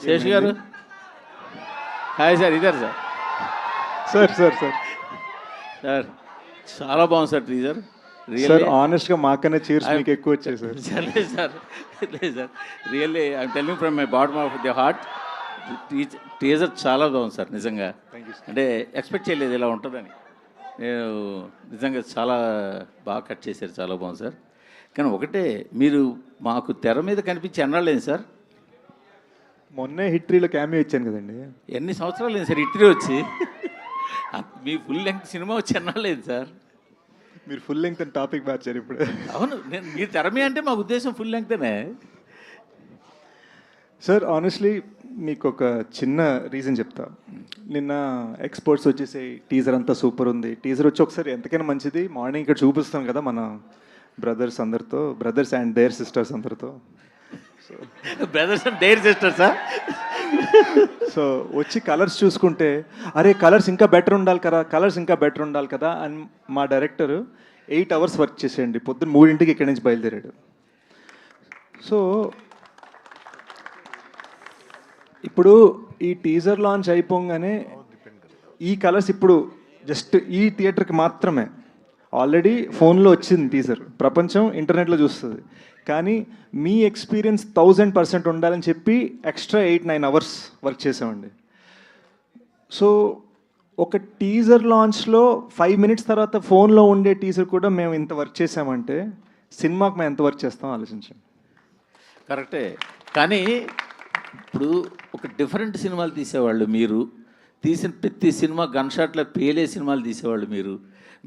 శేష్ గారు hi sir, ఇద్దరు sir. Sir sir sir sir చాలా బాగుంది సార్ టీజర్. సార్ ఆనెస్ట్గా మాకనే చీర్స్ మీకు ఎక్కువ వచ్చాయి సార్. లేదు సార్, లేదు sir, really I'm telling from my bottom of the heart. Teaser చాలా బాగుంది సార్ నిజంగా. అంటే ఎక్స్పెక్ట్ చేయలేదు ఇలా ఉంటుందని. నేను నిజంగా చాలా బాగా కట్ చేశారు, చాలా బాగుంది సార్. కానీ ఒకటే, మీరు మాకు తెర మీద కనిపించి ఎన్నాళ్ళేంది సార్? మొన్నే హిట్రీలో క్యామియో ఇచ్చాను కదండి. ఎన్ని సంవత్సరాలు లేదు సార్ హిట్రీ వచ్చి? మీ ఫుల్ లెంగ్త్ సినిమా వచ్చి ఎన్నాళ్ళేది సార్? మీరు ఫుల్ లెంగ్త్ అని టాపిక్ మార్చారు ఇప్పుడు. అవును, నేను మీరు తెర మీద అంటే మా ఉద్దేశం ఫుల్ లెంగ్తేనే సార్. ఆనెస్ట్లీ మీకు ఒక చిన్న రీజన్ చెప్తా. నిన్న ఎక్స్పర్ట్స్ వచ్చేసి టీజర్ అంతా సూపర్ ఉంది, టీజర్ వచ్చి ఒకసారి ఎంతకైనా మంచిది మార్నింగ్ ఇక్కడ చూపిస్తాం కదా మన బ్రదర్స్ అందరితో, బ్రదర్స్ అండ్ దేర్ సిస్టర్స్ అందరితో. Brothers and their sisters sir. So వచ్చి కలర్స్ చూసుకుంటే అరే కలర్స్ ఇంకా బెటర్ ఉండాలి కదా, కలర్స్ ఇంకా బెటర్ ఉండాలి కదా అని మా డైరెక్టర్ 8 hours వర్క్ చేసేయండి, పొద్దున్న 3 ఇక్కడి నుంచి బయలుదేరాడు. సో ఇప్పుడు ఈ టీజర్ లాంచ్ అయిపోగానే ఈ కలర్స్ ఇప్పుడు జస్ట్ ఈ థియేటర్కి మాత్రమే, ఆల్రెడీ ఫోన్లో వచ్చింది టీజర్, ప్రపంచం ఇంటర్నెట్లో చూస్తుంది. కానీ మీ ఎక్స్పీరియన్స్ 1000% ఉండాలని చెప్పి ఎక్స్ట్రా 8-9 hours వర్క్ చేసామండి. సో ఒక టీజర్ లాంచ్లో 5 minutes తర్వాత ఫోన్లో ఉండే టీజర్ కూడా మేము ఇంత వర్క్ చేసామంటే సినిమాకి మేము ఎంత వర్క్ చేస్తాం ఆలోచించండి. కరెక్టే. కానీ ఇప్పుడు ఒక డిఫరెంట్ సినిమాలు తీసేవాళ్ళు మీరు, తీసిన ప్రతి సినిమా గన్ షాట్లో పేలే సినిమాలు తీసేవాళ్ళు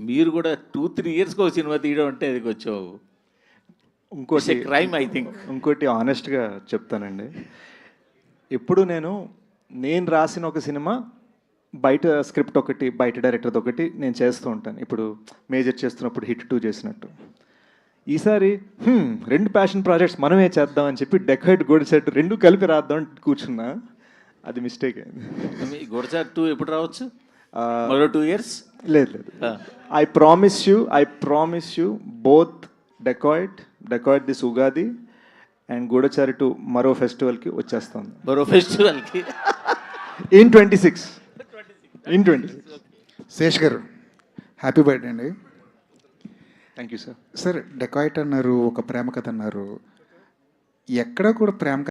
మీరు కూడా 2-3 yearsకి ఒక సినిమా తీయడం అంటే అది కొంచెం ఇంకోటి క్రైమ్ ఐ థింక్. ఇంకోటి ఆనెస్ట్గా చెప్తానండి, ఎప్పుడు నేను రాసిన ఒక సినిమా బయట స్క్రిప్ట్ ఒకటి, బయట డైరెక్టర్ది ఒకటి నేను చేస్తూ ఉంటాను. ఇప్పుడు మేజర్ చేస్తున్నప్పుడు హిట్ 2 చేసినట్టు ఈసారి 2 ప్యాషన్ ప్రాజెక్ట్స్ మనమే చేద్దాం అని చెప్పి డెకాయిట్ గోడ్ సెట్ 2 కలిపి రాద్దాం కూర్చున్నా, అది మిస్టేక్ అయింది. గొడచార్ 2 ఎప్పుడు రావచ్చు? మరో 2 years? లేదు I promise you both Dacoit this Ugadi and Goodachari 2 మరో ఫెస్టివల్కి వచ్చేస్తాం. మరో ఫెస్టివల్కి ఇన్ 26. శేష్ గారు హ్యాపీ బర్త్డే అండి. Thank you sir. Sir dacoit అన్నారు, ఒక ప్రేమ కథ అన్నారు, ఎక్కడ కూడా ప్రేమ